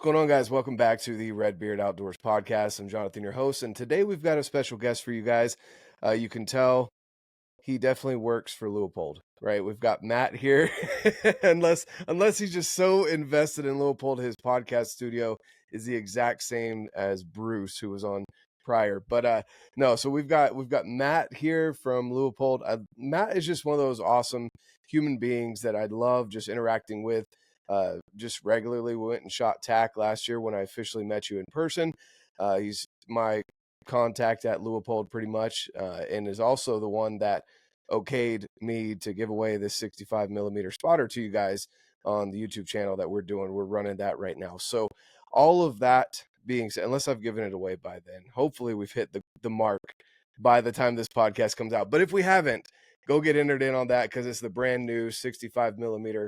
What's going on, guys? Welcome back to the Red Beard Outdoors podcast. I'm Jonathan, your host, and today we've got a special guest for you guys. You can tell he definitely works for Leupold, right? We've got Matt here, unless he's just so invested in Leupold, his podcast studio is the exact same as Bruce, who was on prior. But no, so we've got Matt here from Leupold. Matt is just one of those awesome human beings that I love just interacting with. Just regularly. We went and shot tack last year when I officially met you in person. He's my contact at Leupold pretty much, and is also the one that okayed me to give away this 65 millimeter spotter to you guys on the YouTube channel that we're doing. We're running that right now. So all of that being said, unless I've given it away by then, hopefully we've hit the mark by the time this podcast comes out. But if we haven't, go get entered in on that because it's the brand new 65 millimeter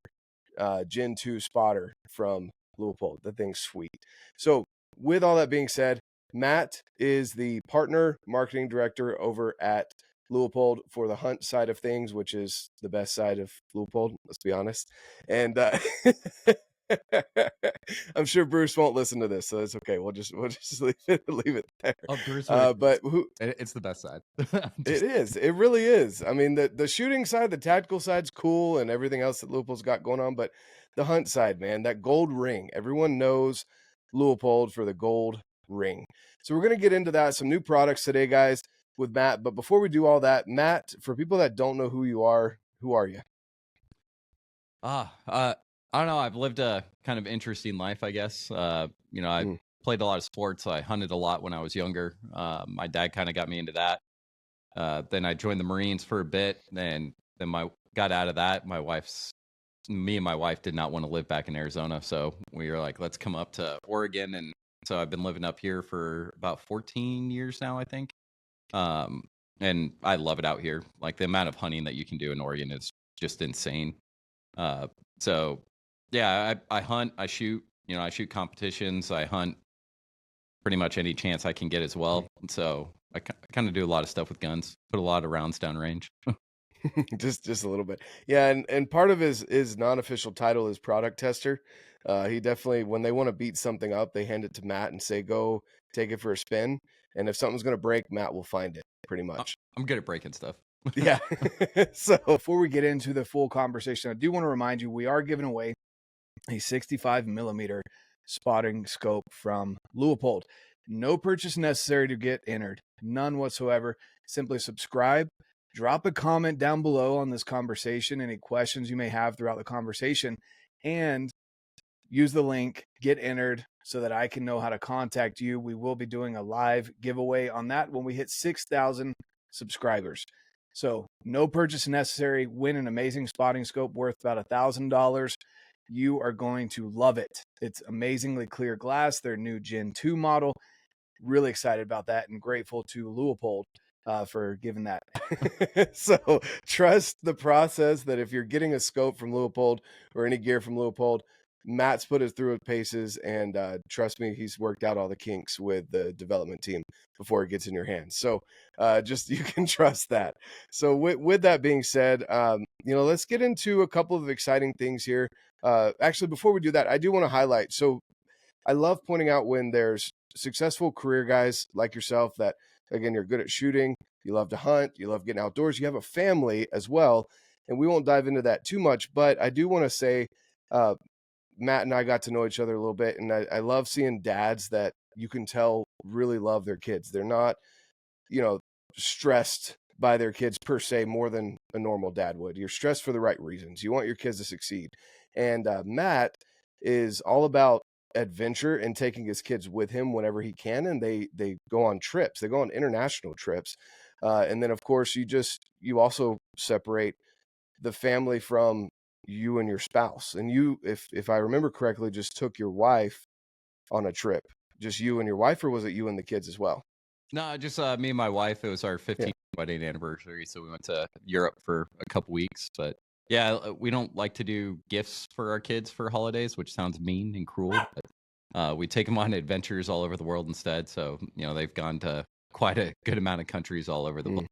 Gen 2 spotter from Leupold. The thing's sweet. So with all that being said, Matt is the partner marketing director over at Leupold for the hunt side of things, which is the best side of Leupold, let's be honest. And I'm sure Bruce won't listen to this, so it's okay. We'll just leave it there. Oh, Bruce, but it's the best side. It is. It really is. I mean, the shooting side, the tactical side's cool, and everything else that Leupold's got going on. But the hunt side, man, that gold ring. Everyone knows Leupold for the gold ring. So we're gonna get into that. Some new products today, guys, with Matt. But before we do all that, Matt, for people that don't know who you are, who are you? I don't know. I've lived a kind of interesting life, I guess. I played a lot of sports. I hunted a lot when I was younger. My dad kind of got me into that. Then I joined the Marines for a bit. Then got out of that. Me and my wife did not want to live back in Arizona, so we were like, let's come up to Oregon. And so I've been living up here for about 14 years now, I think. And I love it out here. Like the amount of hunting that you can do in Oregon is just insane. So yeah, I hunt, I shoot. I shoot competitions. I hunt pretty much any chance I can get as well. And so I kind of do a lot of stuff with guns. Put a lot of rounds down range. just a little bit. Yeah, and part of his non-official title is product tester. He definitely, when they want to beat something up, they hand it to Matt and say, go take it for a spin. And if something's going to break, Matt will find it, pretty much. I'm good at breaking stuff. Yeah. So before we get into the full conversation, I do want to remind you, we are giving away a 65 millimeter spotting scope from Leupold. No purchase necessary to get entered. None whatsoever. Simply subscribe. Drop a comment down below on this conversation, any questions you may have throughout the conversation, and use the link, get entered so that I can know how to contact you. We will be doing a live giveaway on that when we hit 6,000 subscribers. So no purchase necessary. Win an amazing spotting scope worth about $1,000. You are going to love it. It's amazingly clear glass, their new Gen 2 model. Really excited about that and grateful to Leupold for giving that. So trust the process that if you're getting a scope from Leupold or any gear from Leupold, Matt's put us through it paces, and trust me, he's worked out all the kinks with the development team before it gets in your hands. So just you can trust that. So with that being said, let's get into a couple of exciting things here. Actually, before we do that, I do want to highlight. So I love pointing out when there's successful career guys like yourself that, again, you're good at shooting, you love to hunt, you love getting outdoors, you have a family as well. And we won't dive into that too much, but I do want to say, Matt and I got to know each other a little bit, and I love seeing dads that you can tell really love their kids. They're not, stressed by their kids per se more than a normal dad would. You're stressed for the right reasons. You want your kids to succeed. And Matt is all about adventure and taking his kids with him whenever he can, and they go on trips. They go on international trips. And then, of course, you also separate the family from you and your spouse. And you, if I remember correctly, just took your wife on a trip. Just you and your wife, or was it you and the kids as well? No, just me and my wife. It was our 15th wedding anniversary, so we went to Europe for a couple weeks. But yeah, we don't like to do gifts for our kids for holidays, which sounds mean and cruel. But we take them on adventures all over the world instead. So they've gone to quite a good amount of countries all over the world.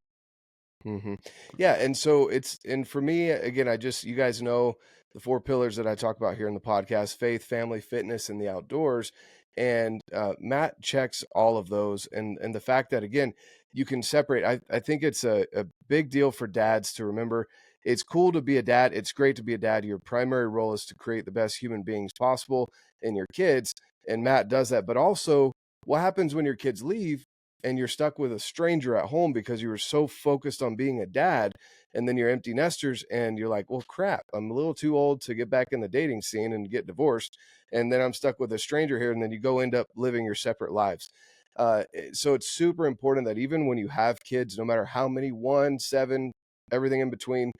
Mm-hmm. Yeah, and so and for me, again, you guys know the 4 pillars that I talk about here in the podcast: faith, family, fitness, and the outdoors. And Matt checks all of those. And the fact that, again, you can separate, I think it's a big deal for dads to remember. It's cool to be a dad. It's great to be a dad. Your primary role is to create the best human beings possible in your kids. And Matt does that. But also, what happens when your kids leave and you're stuck with a stranger at home because you were so focused on being a dad, and then you're empty nesters and you're like, well, crap, I'm a little too old to get back in the dating scene and get divorced. And then I'm stuck with a stranger here. And then you go end up living your separate lives. So it's super important that even when you have kids, no matter how many, 1, 7, everything in between,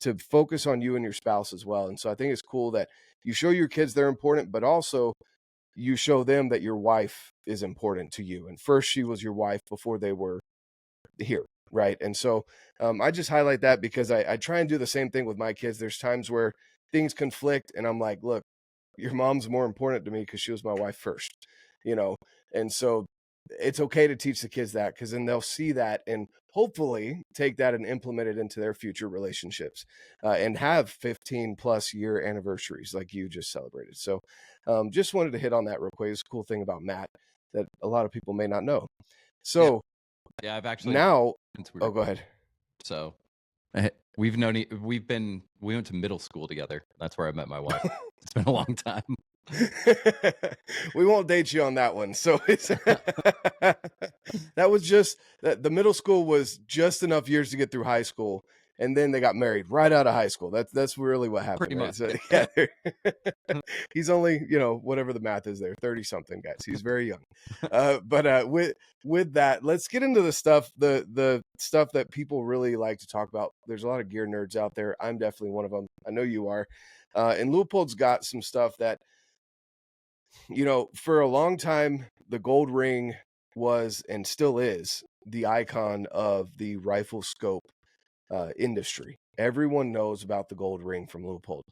to focus on you and your spouse as well. And so I think it's cool that you show your kids they're important, but also you show them that your wife is important to you. And first she was your wife before they were here. Right. And so I just highlight that because I try and do the same thing with my kids. There's times where things conflict and I'm like, look, your mom's more important to me because she was my wife first, you know? And so it's okay to teach the kids that, because then they'll see that and hopefully take that and implement it into their future relationships and have 15+ year anniversaries like you just celebrated. So just wanted to hit on that real quick. It's a cool thing about Matt that a lot of people may not know. So yeah, I've actually now, go ahead. So we went to middle school together. That's where I met my wife. It's been a long time. We won't date you on that one. So it's that was just that the middle school was just enough years to get through high school, and then they got married right out of high school. That's really what happened. Right? So, yeah, he's only, whatever the math is there, 30 something, guys. He's very young. But with that, let's get into the stuff that people really like to talk about. There's a lot of gear nerds out there. I'm definitely one of them. I know you are. And Leupold's got some stuff that, for a long time, the gold ring was and still is the icon of the rifle scope industry. Everyone knows about the gold ring from Leupold.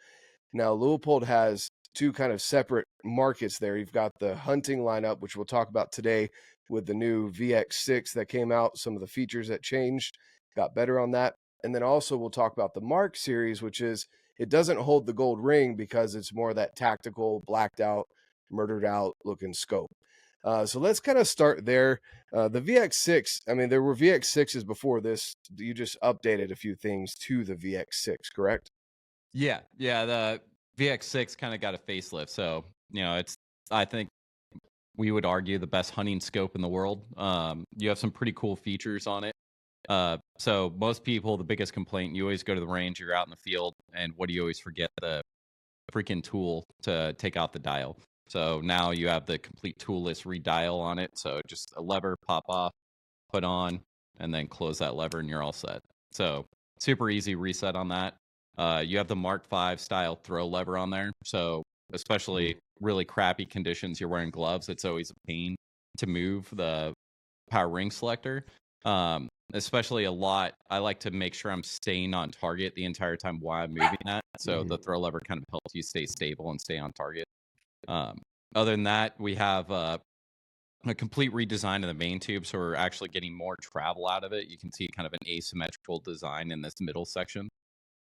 Now, Leupold has 2 kind of separate markets there. You've got the hunting lineup, which we'll talk about today with the new VX6 that came out, some of the features that changed, got better on that. And then also we'll talk about the Mark series, which is, it doesn't hold the gold ring because it's more that tactical, blacked out, murdered out looking scope. So let's kind of start there. The VX6, I mean, there were VX6s before this. You just updated a few things to the VX6, correct? Yeah. The VX6 kind of got a facelift. So, I think we would argue the best hunting scope in the world. You have some pretty cool features on it. So most people, the biggest complaint, you always go to the range, you're out in the field, and what do you always forget? The freaking tool to take out the dial. So now you have the complete toolless redial on it. So just a lever, pop off, put on, and then close that lever and you're all set. So super easy reset on that. You have the Mark V style throw lever on there. So especially really crappy conditions, you're wearing gloves, it's always a pain to move the power ring selector. Especially a lot, I like to make sure I'm staying on target the entire time while I'm moving that. So the throw lever kind of helps you stay stable and stay on target. Other than that, we have a complete redesign of the main tube, so we're actually getting more travel out of it. You can see kind of an asymmetrical design in this middle section.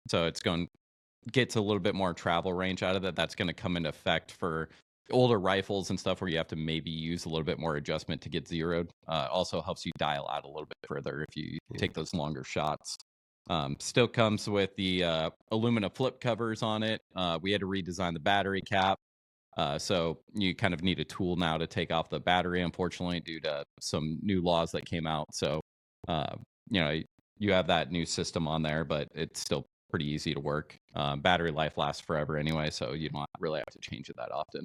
So it's going to get a little bit more travel range out of it. That's going to come into effect for older rifles and stuff where you have to maybe use a little bit more adjustment to get zeroed. Also helps you dial out a little bit further if you take those longer shots. Still comes with the aluminum flip covers on it. We had to redesign the battery cap. So you kind of need a tool now to take off the battery, unfortunately, due to some new laws that came out. So, you have that new system on there, but it's still pretty easy to work. Battery life lasts forever anyway, so you don't really have to change it that often.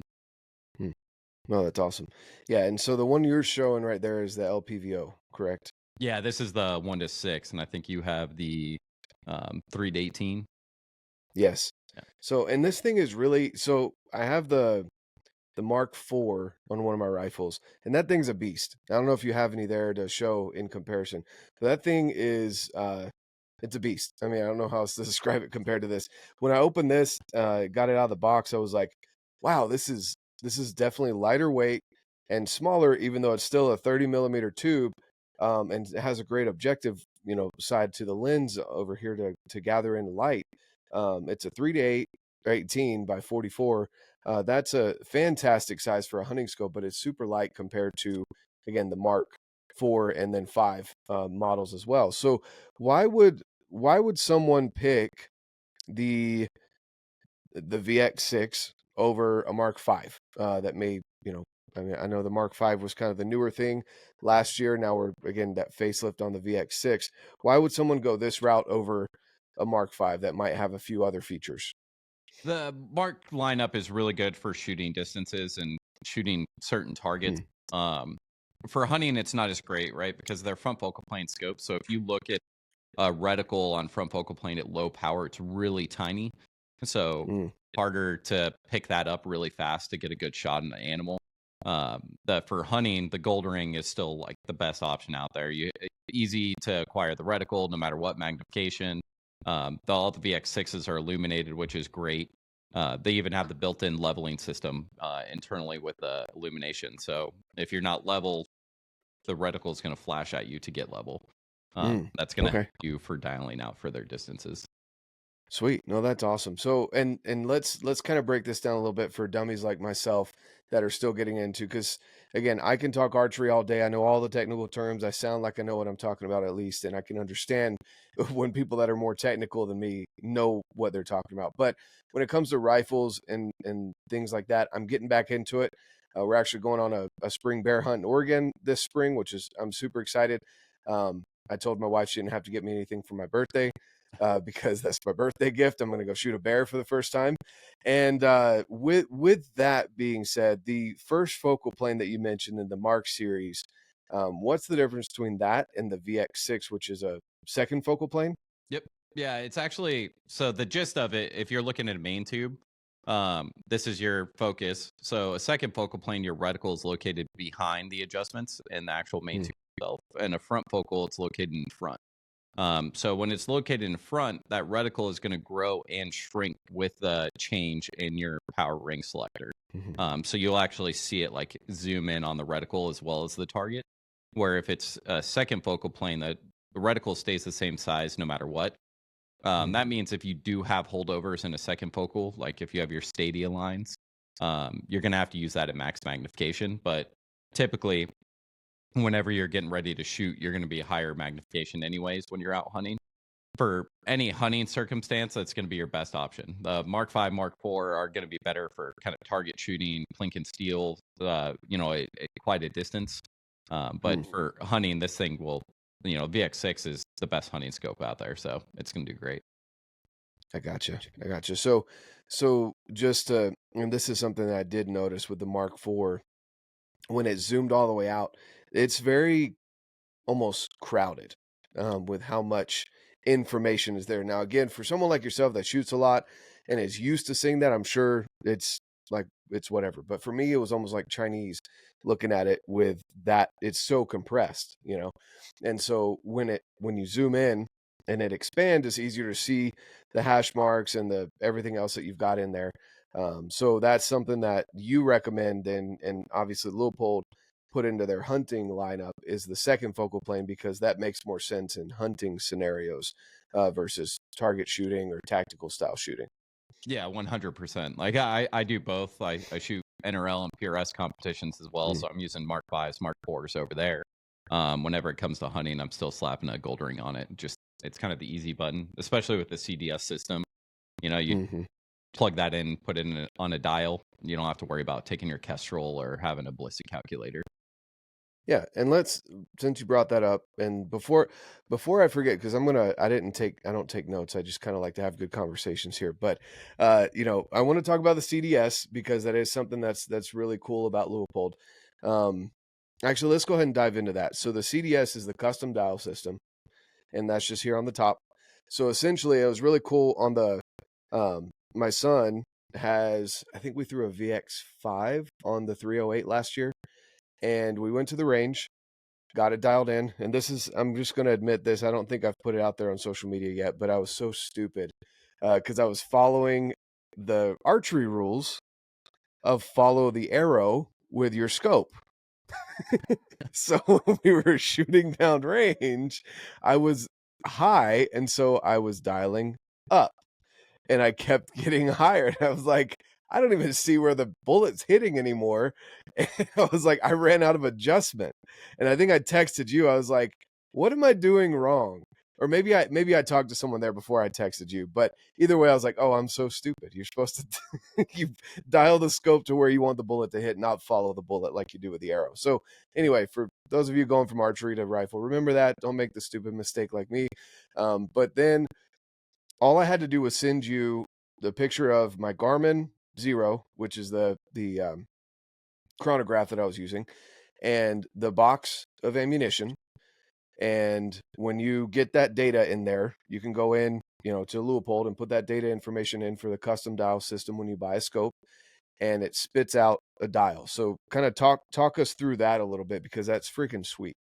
No, that's awesome. Yeah, and so the one you're showing right there is the LPVO, correct? Yeah, this is the 1-6, and I think you have the 3-18. Yes. Yeah. So, and this thing is really, so I have the Mark IV on one of my rifles, and that thing's a beast. I don't know if you have any there to show in comparison, but that thing is, it's a beast. I mean, I don't know how else to describe it compared to this. When I opened this, got it out of the box, I was like, wow, this is definitely lighter weight and smaller, even though it's still a 30 millimeter tube. And it has a great objective, side to the lens over here to gather in light. It's a 3-8 18 by 44. That's a fantastic size for a hunting scope, but it's super light compared to, again, the Mark 4 and then 5 models as well. So why would someone pick the VX6 over a Mark 5 that may, I mean, I know the Mark 5 was kind of the newer thing last year. Now we're, again, that facelift on the VX6. Why would someone go this route over a Mark 5 that might have a few other features? The Mark lineup is really good for shooting distances and shooting certain targets. For hunting, it's not as great, right? Because they're front focal plane scopes. So if you look at a reticle on front focal plane at low power, it's really tiny. So harder to pick that up really fast to get a good shot in the animal. That for hunting, the gold ring is still like the best option out there. Easy to acquire the reticle, no matter what magnification. All the VX6s are illuminated, which is great. They even have the built-in leveling system internally with the illumination. So if you're not level, the reticle is going to flash at you to get level. That's going to help you for dialing out further distances. Sweet. No, that's awesome. So, and let's kind of break this down a little bit for dummies like myself that are still getting into, because again, I can talk archery all day. I know all the technical terms. I sound like I know what I'm talking about at least, and I can understand when people that are more technical than me know what they're talking about. But when it comes to rifles and things like that, I'm getting back into it. We're actually going on a spring bear hunt in Oregon this spring, which is, I'm super excited. I told my wife she didn't have to get me anything for my birthday. Because that's my birthday gift. I'm going to go shoot a bear for the first time. And with that being said, the first focal plane that you mentioned in the Mark series, what's the difference between that and the VX6, which is a second focal plane? Yep. Yeah, it's actually, so the gist of it, if you're looking at a main tube, this is your focus. So a second focal plane, your reticle is located behind the adjustments in the actual main tube itself. And a front focal, it's located in front. So when it's located in front, that reticle is going to grow and shrink with the change in your power ring selector. So you'll actually see it like zoom in on the reticle as well as the target. Where if it's a second focal plane, the reticle stays the same size no matter what. That means if you do have holdovers in a second focal, like if you have your stadia lines, you're going to have to use that at max magnification. But typically, whenever you're getting ready to shoot, you're going to be higher magnification anyways when you're out hunting. For any hunting circumstance, that's going to be your best option. The Mark 5, Mark 4 are going to be better for kind of target shooting, plink and steel, quite a distance. But for hunting, this thing will, VX6 is the best hunting scope out there, so it's going to do great. I gotcha. So just and this is something that I did notice with the Mark 4, when it zoomed all the way out, it's very almost crowded with how much information is there. Now, again, for someone like yourself that shoots a lot and is used to seeing that, I'm sure it's whatever. But for me, it was almost like Chinese looking at it with that. It's so compressed, And so when you zoom in and it expands, it's easier to see the hash marks and the everything else that you've got in there. So that's something that you recommend, and obviously LEUPOLD put into their hunting lineup is the second focal plane, because that makes more sense in hunting scenarios versus target shooting or tactical style shooting. Yeah, 100%. Like I do both. I shoot NRL and PRS competitions as well, so I'm using Mark 5s, Mark 4s over there. Whenever it comes to hunting, I'm still slapping a gold ring on it. It's kind of the easy button, especially with the CDS system. You plug that in, put it on a dial. You don't have to worry about taking your Kestrel or having a ballistic calculator. Yeah, and since you brought that up, and before I forget, because I don't take notes. I just kind of like to have good conversations here. But I want to talk about the CDS, because that is something that's really cool about LEUPOLD. Actually, let's go ahead and dive into that. So the CDS is the custom dial system, and that's just here on the top. So essentially, it was really cool on the my son has, I think we threw a VX5 on the 308 last year. And we went to the range, got it dialed in. And I'm just going to admit this. I don't think I've put it out there on social media yet, but I was so stupid because I was following the archery rules of follow the arrow with your scope. So when we were shooting down range, I was high. And so I was dialing up. and I kept getting higher. And I was like, I don't even see where the bullet's hitting anymore. And I was like, I ran out of adjustment. And I think I texted you. I was like, what am I doing wrong? Or maybe I talked to someone there before I texted you. But either way, I was like, oh, I'm so stupid. You're supposed to you dial the scope to where you want the bullet to hit, not follow the bullet like you do with the arrow. So anyway, for those of you going from archery to rifle, remember that. Don't make the stupid mistake like me. But then all I had to do was send you the picture of my Garmin Zero, which is the chronograph that I was using, and the box of ammunition. And when you get that data in there, you can go in, to Leupold and put that data information in for the custom dial system when you buy a scope, and it spits out a dial. So kind of talk us through that a little bit, because that's freaking sweet.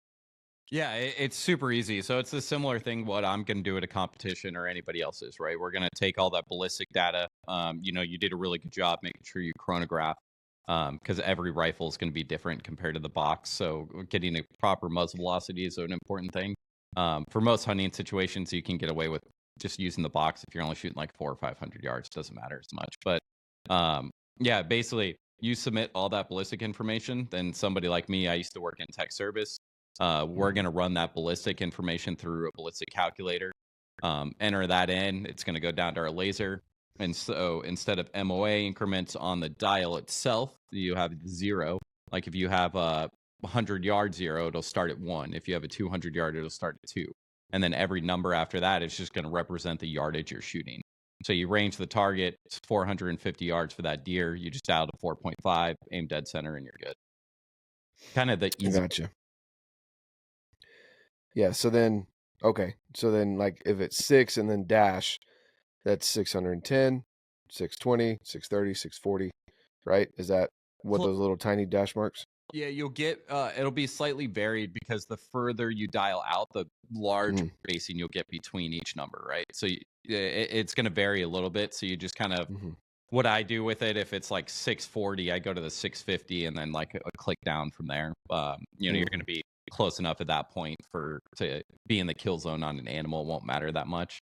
Yeah, it's super easy. So it's a similar thing what I'm going to do at a competition or anybody else's, right? We're going to take all that ballistic data. You did a really good job making sure you chronograph, because every rifle is going to be different compared to the box. So getting a proper muzzle velocity is an important thing. For most hunting situations, you can get away with just using the box if you're only shooting like 400 or 500 yards. Doesn't matter as much. But yeah, basically, you submit all that ballistic information. Then somebody like me, I used to work in tech service. We're going to run that ballistic information through a ballistic calculator, enter that in. It's going to go down to our laser. And so instead of MOA increments on the dial itself, you have 0. Like if you have a 100-yard 0, it'll start at 1. If you have a 200-yard, it'll start at 2. And then every number after that is just going to represent the yardage you're shooting. So you range the target, it's 450 yards for that deer. You just dial to 4.5, aim dead center, and you're good. Kind of the easy. Gotcha. Yeah. So then like if it's 6 and then dash, that's 610, 620, 630, 640, right? Is that what those little tiny dash marks? Yeah, you'll get, it'll be slightly varied because the further you dial out, the larger spacing you'll get between each number, right? So it's going to vary a little bit. So you just kind of, what I do with it, if it's like 640, I go to the 650 and then like a click down from there. You're going to be close enough at that point to be in the kill zone on an animal. It won't matter that much.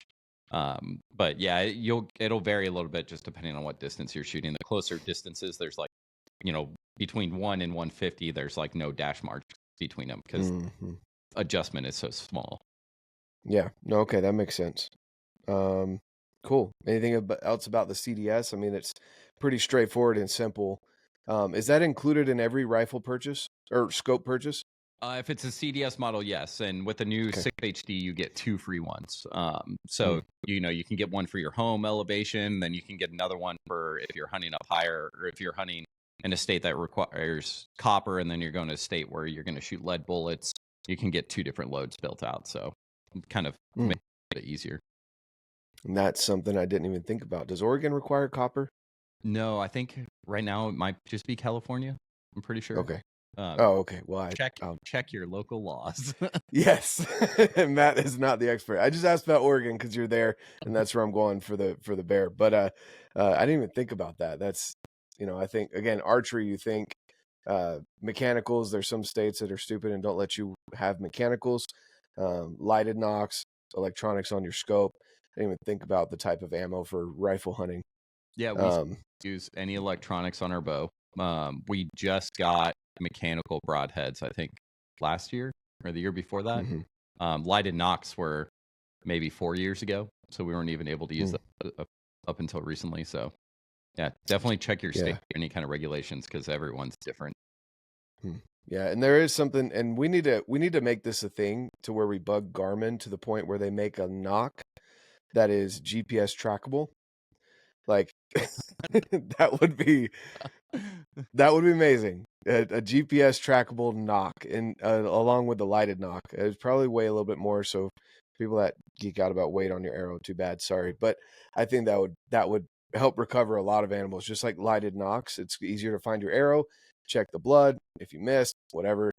But yeah, it'll vary a little bit just depending on what distance you're shooting. The closer distances, there's like, between 1 and 150, there's like no dash marks between them because adjustment is so small. Yeah. No. Okay. That makes sense. Cool. Anything else about the CDS? I mean, it's pretty straightforward and simple. Is that included in every rifle purchase or scope purchase? If it's a CDS model, yes. And with the new 6HD, you get 2 free ones. So, you can get one for your home elevation, then you can get another one for if you're hunting up higher, or if you're hunting in a state that requires copper, and then you're going to a state where you're going to shoot lead bullets, you can get 2 different loads built out. So kind of make it easier. And that's something I didn't even think about. Does Oregon require copper? No, I think right now it might just be California. I'm pretty sure. Okay. Okay. Well, check your local laws. Yes. Matt is not the expert. I just asked about Oregon because you're there, and that's where I'm going for the bear. But I didn't even think about that. That's, I think, again, archery, you think mechanicals. There's some states that are stupid and don't let you have mechanicals. Lighted nocks, electronics on your scope. I didn't even think about the type of ammo for rifle hunting. Yeah, we use any electronics on our bow. We just got mechanical broadheads, I think, last year or the year before that. Lighted nocks were maybe 4 years ago, so we weren't even able to use them up until recently. So, yeah, definitely check your state, any kind of regulations, because everyone's different. Yeah, and there is something, and we need to make this a thing to where we bug Garmin to the point where they make a nock that is GPS trackable. Like that would be amazing. A GPS trackable nock, and along with the lighted nock, it'd probably weigh a little bit more. So people that geek out about weight on your arrow, too bad, sorry. But I think that would help recover a lot of animals. Just like lighted nocks, it's easier to find your arrow, check the blood if you missed, whatever.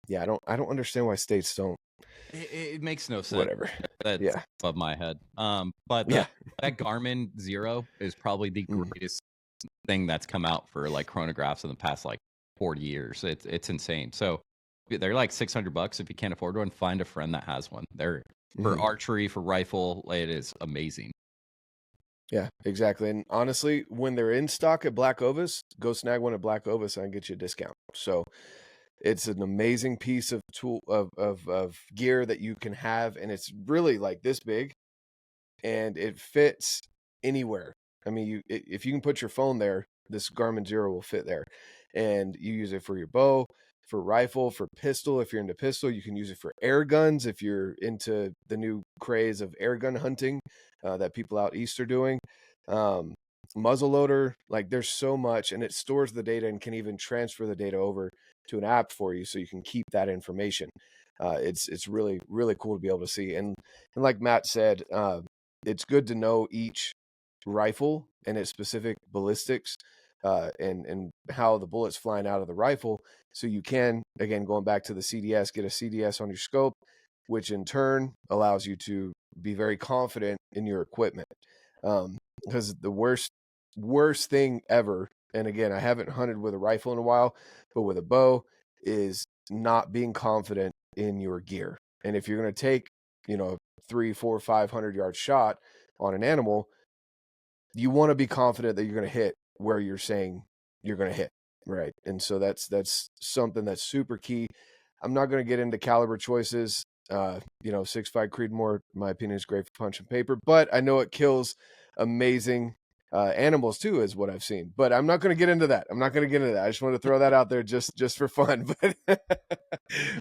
Yeah, I don't understand why states don't. It makes no sense. Whatever. That's above my head. But that Garmin Zero is probably the greatest thing that's come out for like chronographs in the past like 40 years. It's insane. So they're like $600. If you can't afford one, find a friend that has one. They're for archery, for rifle, it is amazing. Yeah, exactly. And honestly, when they're in stock at BlackOvis, go snag one at BlackOvis and get you a discount. So it's an amazing piece of tool of gear that you can have, and it's really like this big, and it fits anywhere. I mean, if you can put your phone there, this Garmin Zero will fit there, and you use it for your bow, for rifle, for pistol. If you're into pistol, you can use it for air guns. If you're into the new craze of air gun hunting that people out east are doing, um, muzzle loader, like there's so much, and it stores the data and can even transfer the data over to an app for you, so you can keep that information. It's really really cool to be able to see, and like Matt said, it's good to know each rifle and its specific ballistics, and how the bullet's flying out of the rifle, so you can, again, going back to the CDS, get a CDS on your scope, which in turn allows you to be very confident in your equipment. Because the worst thing ever, and again, I haven't hunted with a rifle in a while, but with a bow, is not being confident in your gear. And if you're going to take, 3, 4, 500-yard shot on an animal, you want to be confident that you're going to hit where you're saying you're going to hit, right? And so that's something that's super key. I'm not going to get into caliber choices. 6.5 Creedmoor, in my opinion, is great for punching paper, but I know it kills amazing animals too, is what I've seen. But I'm not going to get into that. I just want to throw that out there just for fun.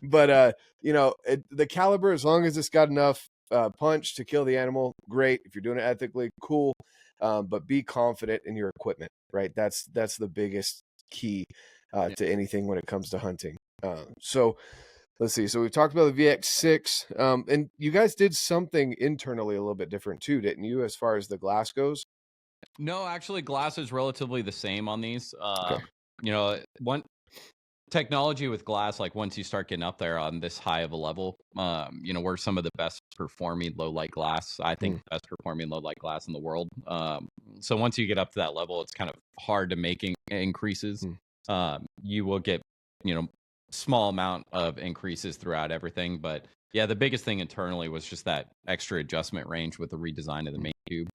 But the caliber, as long as it's got enough punch to kill the animal, great. If you're doing it ethically, cool. But be confident in your equipment, right? That's the biggest key to anything when it comes to hunting. So let's see. So we've talked about the VX6, and you guys did something internally a little bit different too, didn't you, as far as the glass goes? No, actually, glass is relatively the same on these. Okay. One technology with glass, like once you start getting up there on this high of a level, we're some of the best performing low light glass. I think the best performing low light glass in the world. So once you get up to that level, it's kind of hard to make increases. You will get, small amount of increases throughout everything. But yeah, the biggest thing internally was just that extra adjustment range with the redesign of the main tube.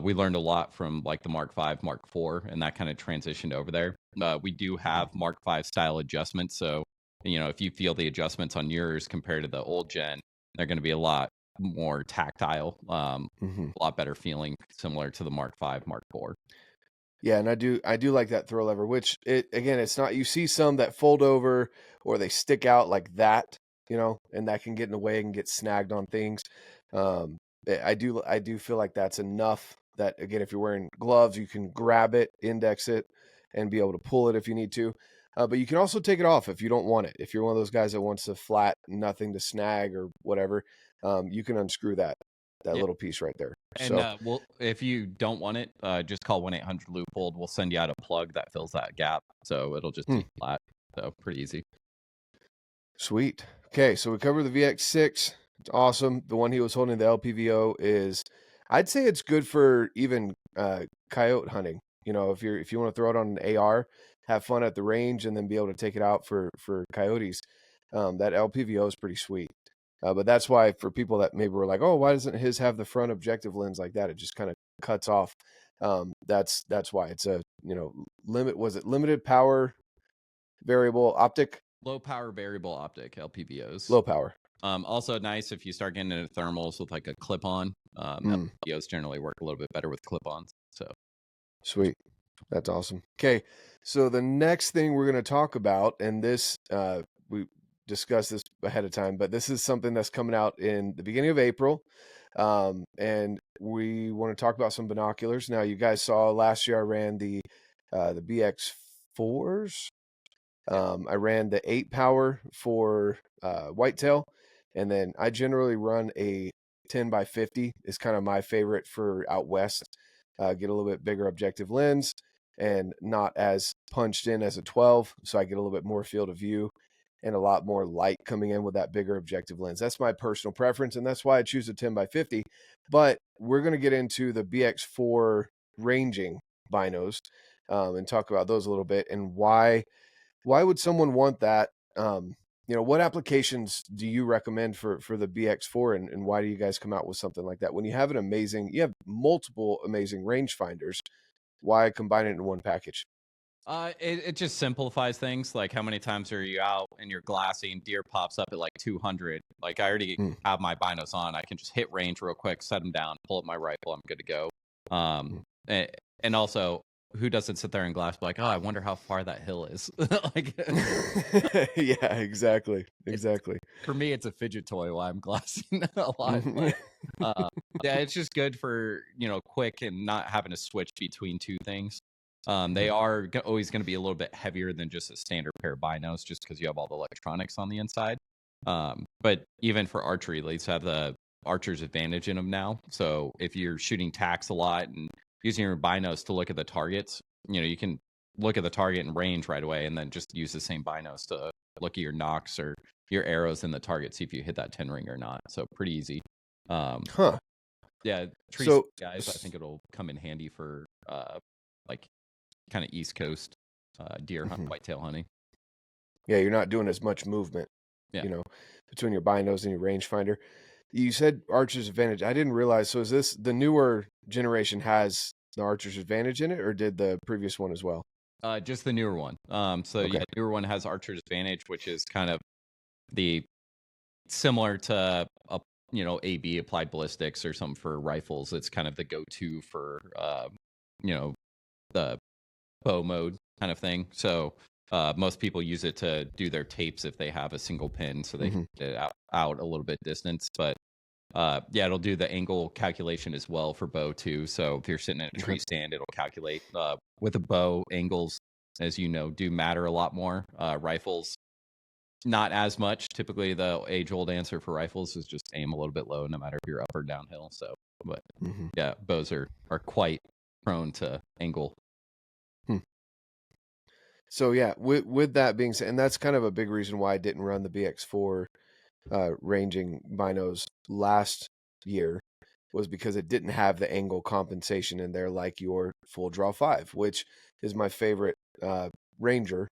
We learned a lot from like the Mark V, Mark IV, and that kind of transitioned over there. We do have Mark V style adjustments. So, if you feel the adjustments on yours compared to the old gen, they're going to be a lot more tactile, a lot better feeling, similar to the Mark V, Mark IV. Yeah, and I do like that throw lever, which it's not, you see some that fold over or they stick out like that, and that can get in the way and get snagged on things. I do feel like that's enough that, again, if you're wearing gloves, you can grab it, index it, and be able to pull it if you need to. But you can also take it off if you don't want it. If you're one of those guys that wants a flat, nothing to snag or whatever, you can unscrew that little piece right there. And if you don't want it, just call 1-800-LEUPOLD. We'll send you out a plug that fills that gap. So it'll just be flat. So pretty easy. Sweet. Okay, so we covered the VX6. It's awesome. The one he was holding, the LPVO, is, I'd say it's good for even coyote hunting. If you want to throw it on an AR, have fun at the range, and then be able to take it out for coyotes. That LPVO is pretty sweet. But that's why, for people that maybe were like, oh, why doesn't his have the front objective lens like that? It just kind of cuts off. That's why it's a limited power variable optic. Low power variable optic LPVOs. Low power. Also nice if you start getting into thermals with like a clip-on. LPVOs generally work a little bit better with clip-ons. So sweet. That's awesome. Okay, so the next thing we're going to talk about, and this we discussed this ahead of time, but this is something that's coming out in the beginning of April, and we want to talk about some binoculars. Now, you guys saw last year I ran the BX4s. I ran the 8 power for whitetail, and then I generally run a 10x50 is kind of my favorite for out west. Get a little bit bigger objective lens and not as punched in as a 12, so I get a little bit more field of view and a lot more light coming in with that bigger objective lens. That's my personal preference, and that's why I choose a 10x50. But we're going to get into the BX4 ranging binos and talk about those a little bit, and why would someone want that? what applications do you recommend for the BX4, and why do you guys come out with something like that when you have multiple amazing rangefinders? Why combine it in one package? It just simplifies things. Like, how many times are you out and you're glassing, deer pops up at like 200? Like, I already have my binos on. I can just hit range real quick, set them down, pull up my rifle, I'm good to go. And also, who doesn't sit there and glass like, oh, I wonder how far that hill is? Like, yeah, exactly. For me, it's a fidget toy while I'm glassing a lot. But, yeah, it's just good for, quick and not having to switch between two things. They are always going to be a little bit heavier than just a standard pair of binos, just because you have all the electronics on the inside. But even for archery, they have the archer's advantage in them now. So if you're shooting tacks a lot and using your binos to look at the targets, you can look at the target and range right away, and then just use the same binos to look at your nocks or your arrows in the target, see if you hit that 10 ring or not. So pretty easy. Yeah, Tricer guys, I think it'll come in handy for like kind of East Coast deer hunt, whitetail hunting. Yeah, you're not doing as much movement, between your binos and your rangefinder. You said Archer's Advantage. I didn't realize. So is this the newer generation has the Archer's Advantage in it, or did the previous one as well? Just the newer one. The newer one has Archer's Advantage, which is kind of similar to AB, applied ballistics, or something for rifles. It's kind of the go-to for the bow mode kind of thing. So most people use it to do their tapes if they have a single pin, so they can get it out a little bit distance. But it'll do the angle calculation as well for bow too. So if you're sitting in a tree stand, it'll calculate. With a bow, angles, as you know, do matter a lot more. Rifles, not as much. Typically, the age-old answer for rifles is just aim a little bit low, no matter if you're up or downhill. So, but yeah, bows are quite prone to angle. So yeah, with that being said, and that's kind of a big reason why I didn't run the BX4 ranging binos last year, was because it didn't have the angle compensation in there like your Full Draw 5, which is my favorite rangefinder.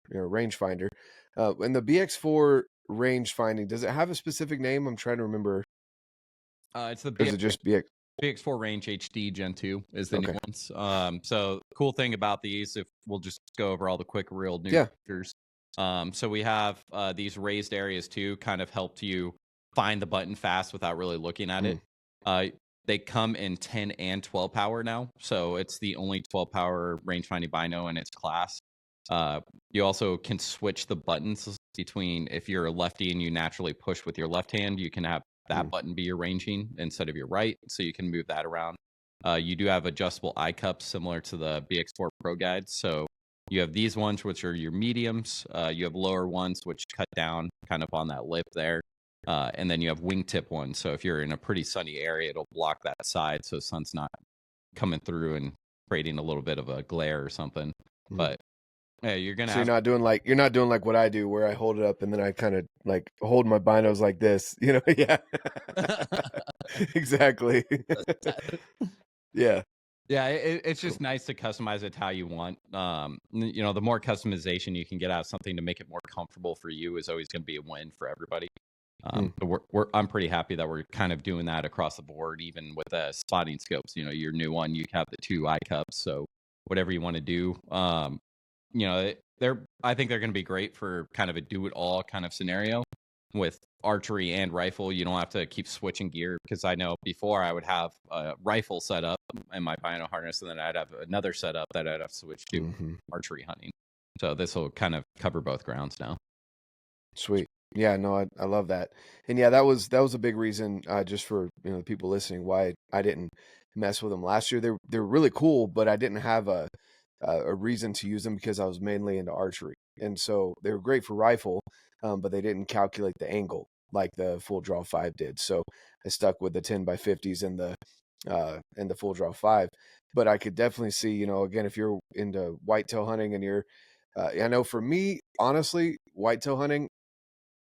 And the BX4 range finding, does it have a specific name? I'm trying to remember. It's the is it just BX4 Range HD Gen 2 is the new ones. So cool thing about these, if we'll just go over all the quick real new features. So we have these raised areas too, kind of helped you find the button fast without really looking at it. They come in 10 and 12 power now. So it's the only 12 power range finding bino in its class. You also can switch the buttons between, if you're a lefty and you naturally push with your left hand, you can have that button be your ranging instead of your right, so you can move that around. You do have adjustable eye cups similar to the BX4 Pro guides. So you have these ones, which are your mediums. You have lower ones, which cut down kind of on that lip there. And then you have wingtip ones. So if you're in a pretty sunny area, it'll block that side, so sun's not coming through and creating a little bit of a glare or something. But yeah, you're gonna. So you're not doing like what I do, where I hold it up and then I kind of like hold my binos like this, Yeah, exactly. Yeah. It's just nice to customize it how you want. The more customization you can get out of something to make it more comfortable for you is always going to be a win for everybody. I'm pretty happy that we're kind of doing that across the board, even with the spotting scopes. Your new one, you have the 2 eye cups, so whatever you want to do. I think they're going to be great for kind of a do-it-all kind of scenario. With archery and rifle, you don't have to keep switching gear, because I know before I would have a rifle set up in my bino harness, and then I'd have another setup that I'd have to switch to archery hunting. So this will kind of cover both grounds now. Sweet. Yeah, no, I love that. And yeah, that was a big reason, just for the people listening, why I didn't mess with them last year. They're really cool, but I didn't have a reason to use them because I was mainly into archery, and so they were great for rifle, but they didn't calculate the angle like the Full Draw 5 did. So I stuck with the 10x50s and the Full Draw 5. But I could definitely see, again, if you're into whitetail hunting and you're, I know for me, honestly, whitetail hunting,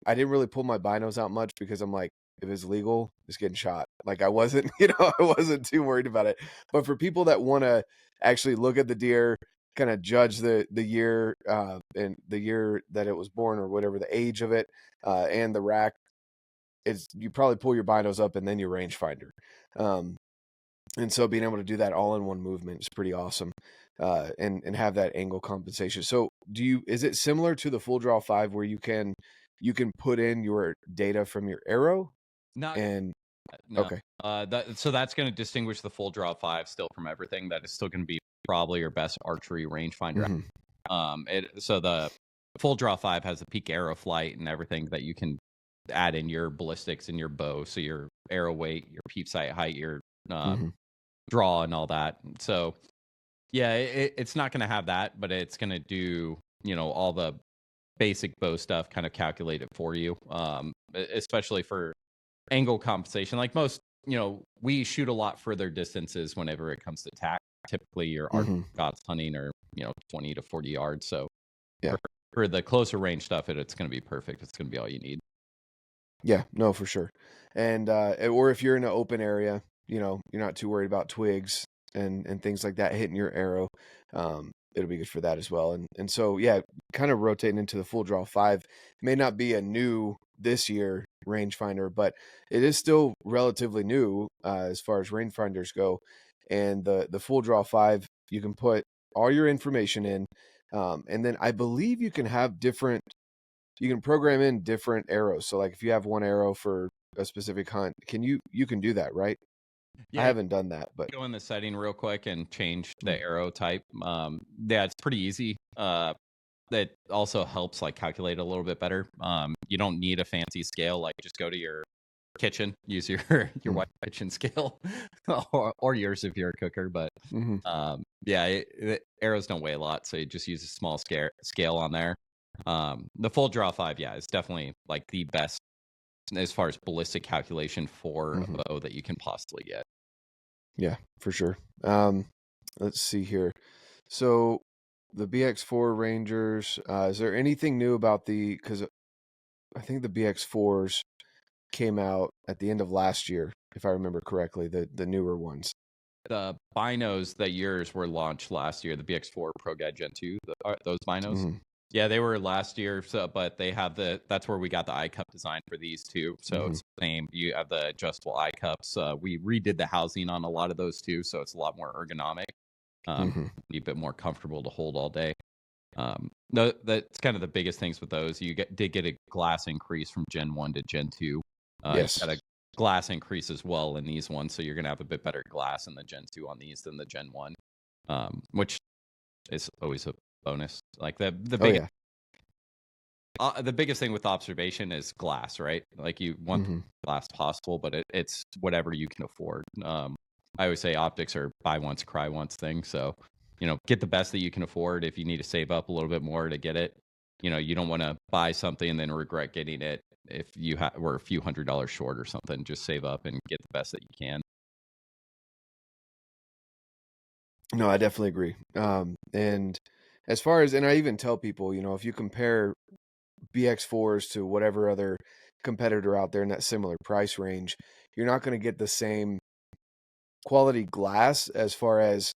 I didn't really pull my binos out much because I'm like, if it's legal, it's getting shot. Like I wasn't, I wasn't too worried about it. But for people that want to actually look at the deer, kind of judge the year and the year that it was born or whatever, the age of it, and the rack, is you probably pull your binos up and then your rangefinder. And so being able to do that all in one movement is pretty awesome, and have that angle compensation. So is it similar to the Full Draw 5 where you can put in your data from your arrow? Not And no. okay. So that's going to distinguish the Full Draw 5 still from everything. That is still going to be probably your best archery rangefinder. So the Full Draw 5 has the peak arrow flight and everything that you can add in your ballistics and your bow. So your arrow weight, your peep sight height, your draw and all that. So yeah, it's not going to have that, but it's going to do, all the basic bow stuff, kind of calculate it for you. Especially for angle compensation. Like most, we shoot a lot further distances whenever it comes to tack. Typically your Scott's hunting or 20 to 40 yards. So yeah, for the closer range stuff, it's going to be perfect. It's going to be all you need. Yeah, no, for sure. And or if you're in an open area, you're not too worried about twigs and things like that hitting your arrow. It'll be good for that as well. And so yeah, kind of rotating into the Full Draw 5 may not be a new this year rangefinder, but it is still relatively new as far as rangefinders go. And the Full Draw 5, you can put all your information in, and then I believe you can have you can program in different arrows. So like if you have one arrow for a specific hunt, you can do that, right? Yeah, I haven't done that, but go in the setting real quick and change the arrow type. Yeah, it's pretty easy. That also helps like calculate a little bit better. You don't need a fancy scale. Like just go to your kitchen, use your white kitchen scale, or yours if you're a cooker. But yeah, arrows don't weigh a lot, so you just use a small scale on there. The Full Draw 5, yeah, is definitely like the best as far as ballistic calculation for a bow that you can possibly get. Yeah, for sure. Let's see here. So the BX4 Rangers, is there anything new about because I think the BX4s came out at the end of last year, if I remember correctly, the newer ones. The binos that yours were launched last year, the BX4 Pro Guide Gen 2, those binos. Yeah, they were last year, but they have that's where we got the eye cup design for these too. So it's the same. You have the adjustable eye cups. We redid the housing on a lot of those too, so it's a lot more ergonomic, be a bit more comfortable to hold all day. That's kind of the biggest things with those. You did get a glass increase from Gen 1 to Gen 2. Yes. You got a glass increase as well in these ones, so you're going to have a bit better glass in the Gen 2 on these than the Gen 1, which is always a bonus. Like the biggest thing with observation is glass, right? Like you want the glass possible, but it's whatever you can afford. I always say optics are buy once, cry once thing. So, get the best that you can afford. If you need to save up a little bit more to get it, you don't want to buy something and then regret getting it if you were a few $100s short or something. Just save up and get the best that you can. No, I definitely agree. And as far as, and I even tell people, if you compare BX4s to whatever other competitor out there in that similar price range, you're not going to get the same quality glass as far as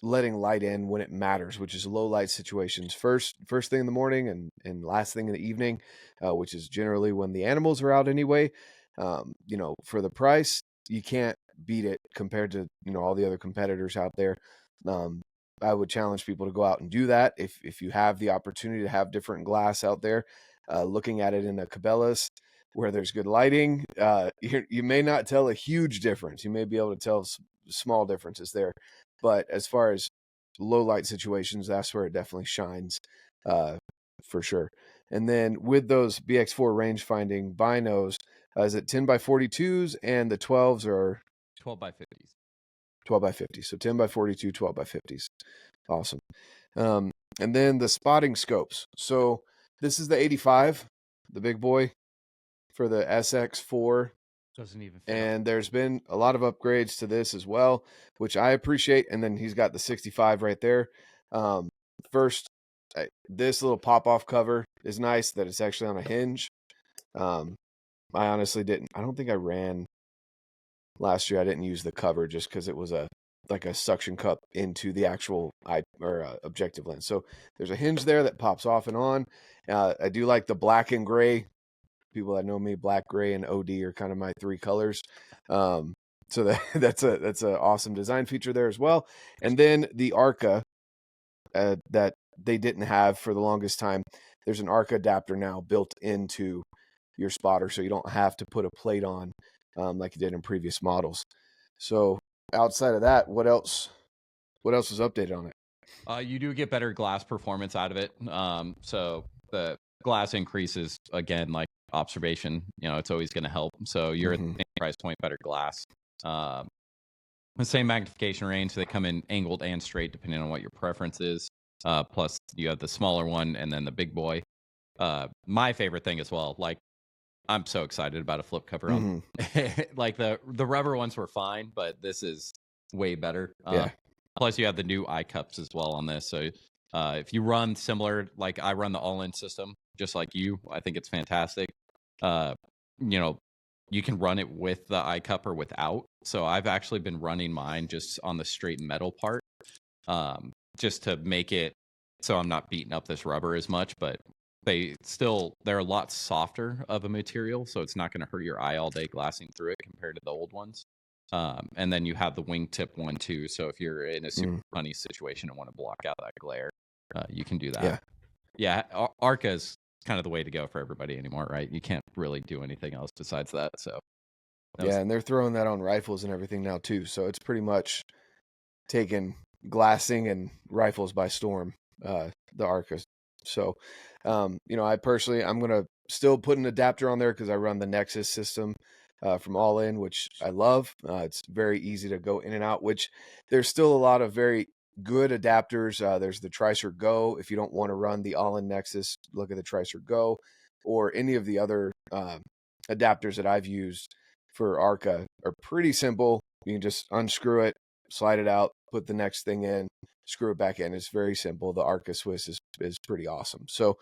letting light in when it matters, which is low light situations. First thing in the morning and last thing in the evening, which is generally when the animals are out anyway. For the price, you can't beat it compared to all the other competitors out there. I would challenge people to go out and do that if you have the opportunity to have different glass out there. Looking at it in a Cabela's where there's good lighting, you may not tell a huge difference. You may be able to tell small differences there, but as far as low light situations, that's where it definitely shines, for sure. And then with those BX4 range finding binos, is it 10 by 42s and the 12s are 12 by 50s? 12 by 50. So 10 by 42, 12 by 50s. Awesome. And then the spotting scopes. So this is the 85, the big boy for the SX4. Doesn't even fit. And there's been a lot of upgrades to this as well, which I appreciate. And then he's got the 65 right there. First, this little pop-off cover is nice that it's actually on a hinge. I honestly I don't think I ran last year. I didn't use the cover just because it was a like a suction cup into the actual objective lens. So there's a hinge there that pops off and on. I do like the black and gray. People that know me, black, gray, and OD are kind of my three colors. So that's a awesome design feature there as well. And then the ARCA that they didn't have for the longest time. There's an ARCA adapter now built into your spotter, so you don't have to put a plate on like you did in previous models. So outside of that, what else was updated on it? You do get better glass performance out of it. So the glass increases again, like observation. It's always going to help. So you're at the same price point, better glass. The same magnification range. They come in angled and straight, depending on what your preference is. Plus, you have the smaller one and then the big boy. My favorite thing as well. Like, I'm so excited about a flip cover on. Like the rubber ones were fine, but this is way better. Plus, you have the new eye cups as well on this. So if you run similar, like I run the Ollin system, just like you, I think it's fantastic. You can run it with the eye cup or without. So I've actually been running mine just on the straight metal part, just to make it so I'm not beating up this rubber as much. But they're a lot softer of a material, so it's not going to hurt your eye all day glassing through it compared to the old ones. And then you have the wingtip one too. So if you're in a super funny situation and want to block out that glare, you can do that. Yeah. ARCA is kind of the way to go for everybody anymore, right? You can't really do anything else besides that. So and they're throwing that on rifles and everything now too. So it's pretty much taken glassing and rifles by storm, the ARCA. So, I personally, I'm going to still put an adapter on there because I run the Nexus system from Ollin, which I love. It's very easy to go in and out, which there's still a lot of very good adapters. There's the Tricer Go. If you don't want to run the Ollin Nexus, look at the Tricer Go, or any of the other adapters that I've used for ARCA are pretty simple. You can just unscrew it, slide it out, put the next thing in, screw it back in. It's very simple. The ARCA Swiss is pretty awesome. So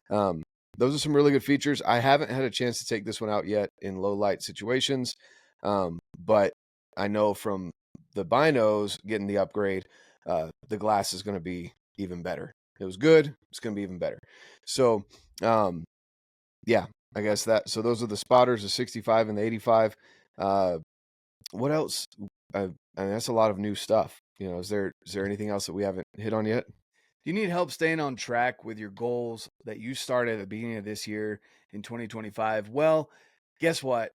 those are some really good features. I haven't had a chance to take this one out yet in low light situations, but I know from the binos getting the upgrade, the glass is going to be even better. It was good. It's going to be even better. So I guess so those are the spotters, the 65 and the 85. What else? I mean, that's a lot of new stuff. Is there anything else that we haven't hit on yet? Do you need help staying on track with your goals that you started at the beginning of this year in 2025? Well, guess what?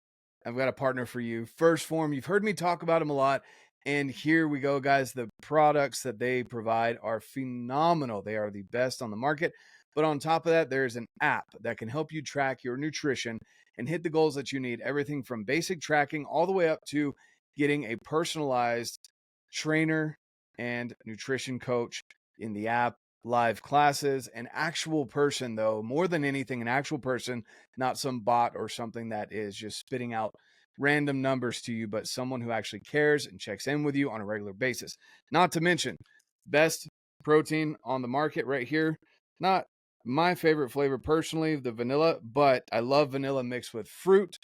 I've got a partner for you. Phorm. You've heard me talk about them a lot. And here we go, guys. The products that they provide are phenomenal. They are the best on the market. But on top of that, there's an app that can help you track your nutrition and hit the goals that you need. Everything from basic tracking all the way up to getting a personalized trainer and nutrition coach in the app, live classes, an actual person, though, more than anything, an actual person, not some bot or something that is just spitting out random numbers to you, but someone who actually cares and checks in with you on a regular basis. Not to mention, best protein on the market right here. Not my favorite flavor personally, the vanilla, but I love vanilla mixed with fruit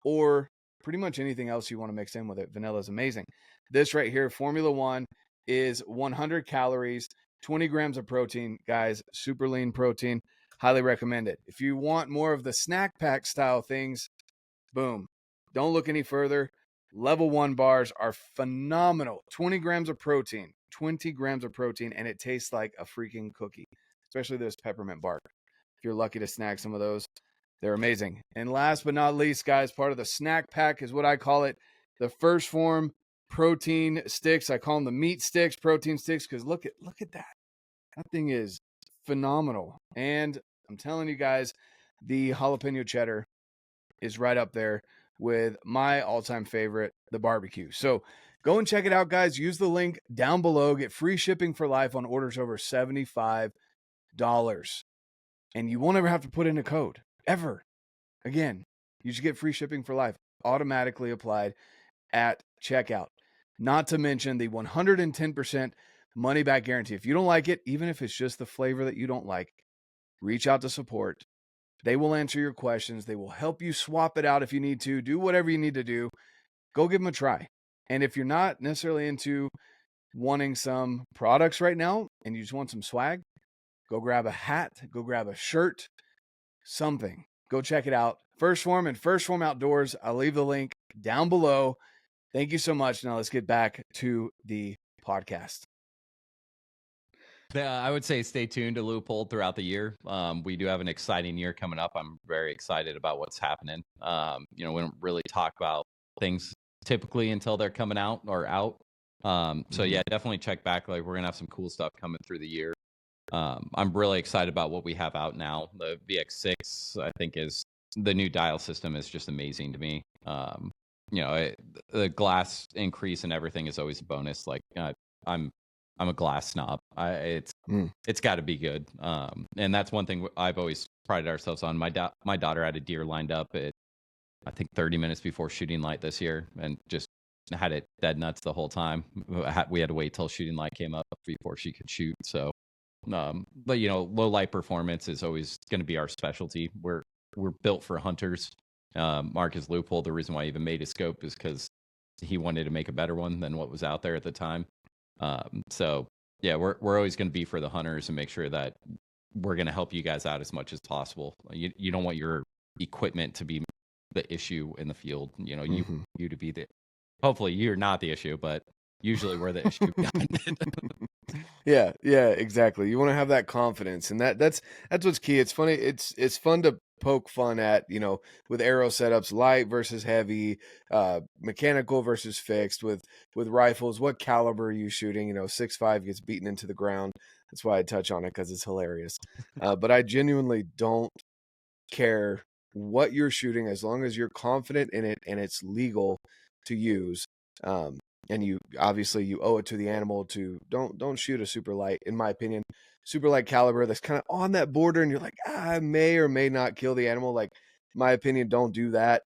or pretty much anything else you want to mix in with it. Vanilla is amazing. This right here, Formula One, is 100 calories, 20 grams of protein. Guys, super lean protein. Highly recommend it. If you want more of the snack pack style things, boom. Don't look any further. Level 1 bars are phenomenal. 20 grams of protein, and it tastes like a freaking cookie, especially this peppermint bark. If you're lucky to snag some of those, they're amazing. And last but not least, guys, part of the snack pack is what I call it, the Phorm protein sticks. I call them the meat sticks, protein sticks, because look at that. That thing is phenomenal. And I'm telling you guys, the jalapeno cheddar is right up there with my all-time favorite, the barbecue. So go and check it out, guys. Use the link down below. Get free shipping for life on orders over $75. And you won't ever have to put in a code, ever. Again, you should get free shipping for life, automatically applied at checkout. Not to mention the 110% money-back guarantee. If you don't like it, even if it's just the flavor that you don't like, reach out to support. They will answer your questions. They will help you swap it out if you need to. Do whatever you need to do. Go give them a try. And if you're not necessarily into wanting some products right now and you just want some swag, go grab a hat, go grab a shirt, something. Go check it out. First Phorm and First Phorm Outdoors. I'll leave the link down below. Thank you so much. Now let's get back to the podcast. I would say stay tuned to Leupold throughout the year. We do have an exciting year coming up. I'm very excited about what's happening. We don't really talk about things typically until they're coming out or out. So yeah, definitely check back. Like, we're gonna have some cool stuff coming through the year. I'm really excited about what we have out now. The VX6, I think, is the new dial system is just amazing to me. The glass increase and everything is always a bonus. Like, I'm a glass snob. It's got to be good. And that's one thing I've always prided ourselves on. My daughter had a deer lined up at, I think, 30 minutes before shooting light this year, and just had it dead nuts the whole time. We had to wait till shooting light came up before she could shoot. So, but low light performance is always going to be our specialty. We're built for hunters. Marcus Leupold, the reason why I even made a scope is because he wanted to make a better one than what was out there at the time. So yeah, we're always going to be for the hunters and make sure that we're going to help you guys out as much as possible. You don't want your equipment to be the issue in the field. You to be hopefully you're not the issue, but usually we're the issue behind it. Yeah, exactly. You want to have that confidence, and that's what's key. It's funny. It's fun to poke fun at, with arrow setups, light versus heavy, mechanical versus fixed, with rifles. What caliber are you shooting? 6.5 gets beaten into the ground. That's why I touch on it, because it's hilarious. But I genuinely don't care what you're shooting, as long as you're confident in it and it's legal to use. And you obviously you owe it to the animal to don't shoot a super light, in my opinion, super light caliber that's kind of on that border, and you're like, I may or may not kill the animal. Like, my opinion, don't do that.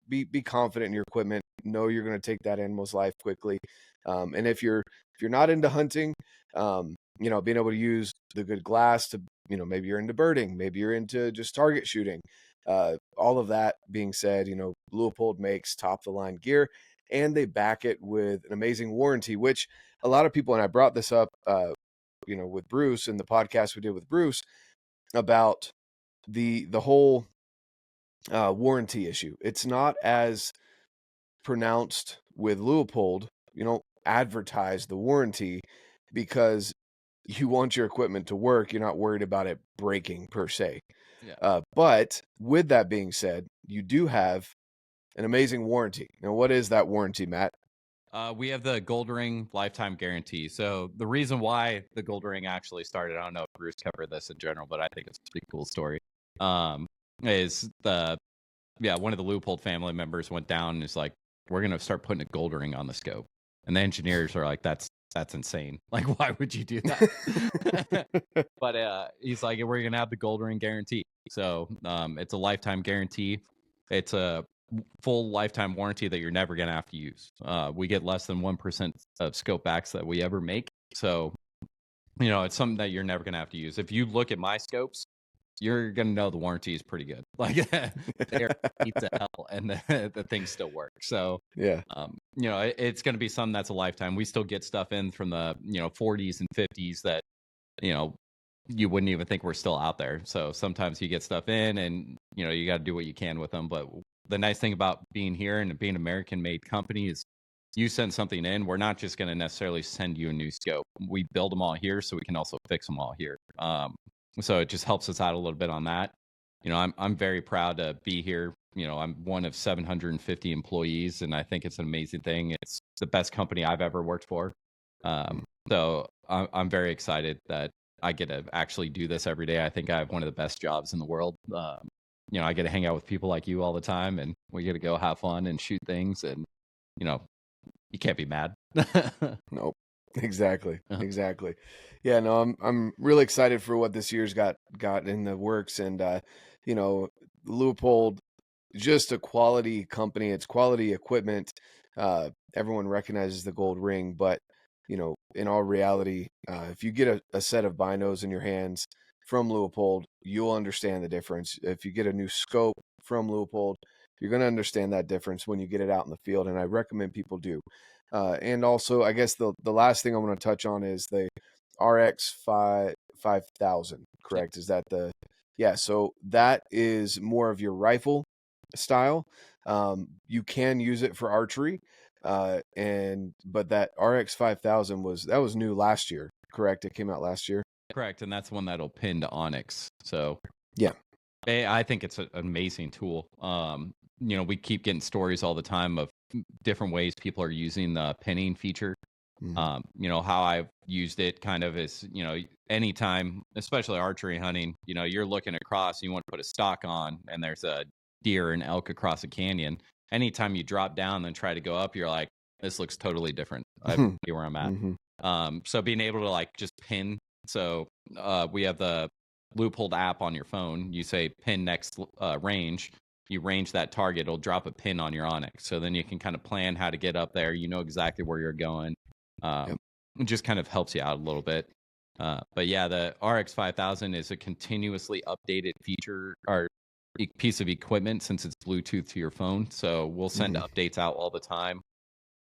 Be confident in your equipment. Know you're going to take that animal's life quickly. And if you're not into hunting, being able to use the good glass to, maybe you're into birding, maybe you're into just target shooting. All of that being said, Leupold makes top of the line gear, and they back it with an amazing warranty, which a lot of people, and I brought this up, with Bruce in the podcast we did with Bruce about the whole warranty issue. It's not as pronounced with Leupold. You don't advertise the warranty because you want your equipment to work. You're not worried about it breaking per se. Yeah. But with that being said, you do have an amazing warranty. Now, what is that warranty, Matt? We have the Gold Ring lifetime guarantee. So the reason why the Gold Ring actually started, I don't know if Bruce covered this in general, but I think it's a pretty cool story. Is one of the Leupold family members went down and is like, we're going to start putting a Gold Ring on the scope. And the engineers are like, that's insane. Like, why would you do that? But he's like, we're going to have the Gold Ring guarantee. So it's a lifetime guarantee. It's a full lifetime warranty that you're never going to have to use. We get less than 1% of scope backs that we ever make. So, it's something that you're never going to have to use. If you look at my scopes, you're going to know the warranty is pretty good. Like, they're beat to hell, and the things still work. So, yeah, it's going to be something that's a lifetime. We still get stuff in from the, 40s and 50s that, you wouldn't even think we're still out there. So sometimes you get stuff in and, you got to do what you can with them. But the nice thing about being here and being an American-made company is you send something in, we're not just going to necessarily send you a new scope. We build them all here, so we can also fix them all here. So it just helps us out a little bit on that. I'm very proud to be here. I'm one of 750 employees, and I think it's an amazing thing. It's the best company I've ever worked for. So I'm very excited that I get to actually do this every day. I think I have one of the best jobs in the world. I get to hang out with people like you all the time, and we get to go have fun and shoot things, and you can't be mad. Nope. Exactly. Exactly. Yeah, no, I'm really excited for what this year's got in the works. And Leupold, just a quality company. It's quality equipment. Everyone recognizes the gold ring, but in all reality, if you get a set of binos in your hands from Leupold, you'll understand the difference. If you get a new scope from Leupold, you're going to understand that difference when you get it out in the field, and I recommend people do. And also, I guess the last thing I want to touch on is the RX 5000. Correct? Is that the yeah? So that is more of your rifle style. You can use it for archery, but that RX 5000 was new last year. Correct? It came out last year. Correct, and that's one that'll pin to Onyx. So yeah, I think it's an amazing tool. We keep getting stories all the time of different ways people are using the pinning feature. How I've used it kind of is, anytime, especially archery hunting, you're looking across, you want to put a stock on, and there's a deer and elk across a canyon. Anytime you drop down and try to go up, you're like, this looks totally different. I have no idea where I'm at. So being able to like just pin. So we have the LEUPOLD app on your phone. You say pin next range. You range that target, it'll drop a pin on your Onyx. So then you can kind of plan how to get up there. You know exactly where you're going. It just kind of helps you out a little bit. But yeah, the RX 5000 is a continuously updated feature or piece of equipment since it's Bluetooth to your phone. So we'll send updates out all the time.